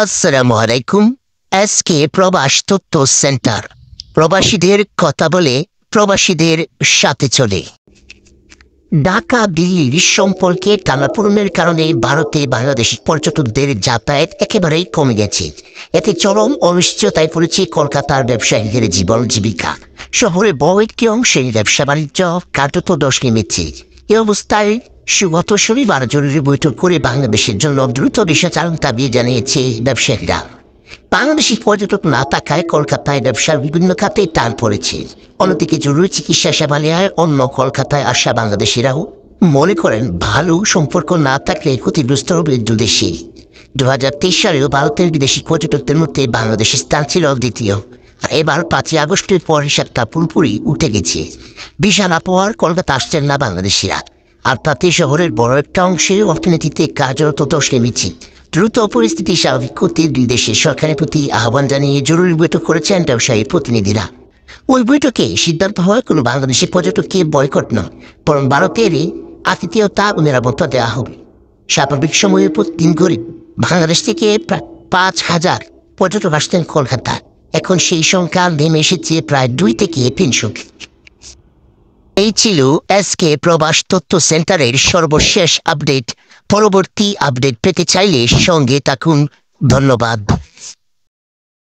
আসসালামু আলাইকুম। এসকে প্রবাস তথ্য সেন্টার প্রবাসীদের কথা বলে, প্রবাসীদের সাথে চলে। ঢাকা দিল্লির সম্পর্কে টানাপোড়েনের কারণে ভারতে বাংলাদেশি পর্যটকদের যাতায়াত একেবারেই কমে গেছে। এতে চরম অনিশ্চয়তায় পড়েছে কলকাতার ব্যবসায়ীদের জীবন জীবিকা। শহরে বড় একটি অংশের ব্যবসা বাণিজ্য কার্যত দশ নেমেছে। এ অবস্থায় গত শনিবার জরুরি বৈঠক করে বাংলাদেশের জন্য দ্রুত ভিসা চালুর দাবি জানিয়েছে ব্যবসায়ীরা। বাংলাদেশি পর্যটক না থাকায় কলকাতায় ব্যবসার বিভিন্ন খাতে টান পড়েছে। অন্যদিকে জরুরি চিকিৎসা সেবা নেওয়ায় অন্য কলকাতায় আসা বাংলাদেশিরাও মনে করেন ভালো সম্পর্ক না থাকলে ক্ষতিগ্রস্ত হবে দুদেশে। 2023 সালেও ভারতের বিদেশি পর্যটকদের মধ্যে বাংলাদেশের স্থান ছিল দ্বিতীয়। আর এবার 5ই আগস্টের পর হিসাবটা পুরোপুরি উঠে গেছে। ভিসা না পাওয়ার কলকাতা আসছেন না বাংলাদেশিরা। আর তাতে শহরের বড় একটা অংশে অর্থনীতিতে কার্যরত দোষ নেমেছে। দ্রুত পরিস্থিতি স্বাভাবিক করতে দুই দেশের সরকারের প্রতি আহ্বান জানিয়ে জরুরি বৈঠক করেছেন ব্যবসায়ী প্রতিনিধিরা। ওই বৈঠকে সিদ্ধান্ত হয় কোনো বাংলাদেশি পর্যটককে বয়কট নয়, বরং ভারতেরই আতিথেয়তা ও নিরাপত্তা দেওয়া হবে। স্বাভাবিক সময়ে প্রতিদিন করে বাংলাদেশ থেকে প্রায় 5,000 পর্যটক আসতেন কলকাতা। এখন সেই সংখ্যা নেমে এসেছে প্রায় 2 থেকে 300। এই ছিল এসকে প্রবাস তথ্য সেন্টারের সর্বশেষ আপডেট। পরবর্তী আপডেট পেতে চাইলে সঙ্গে থাকুন। ধন্যবাদ।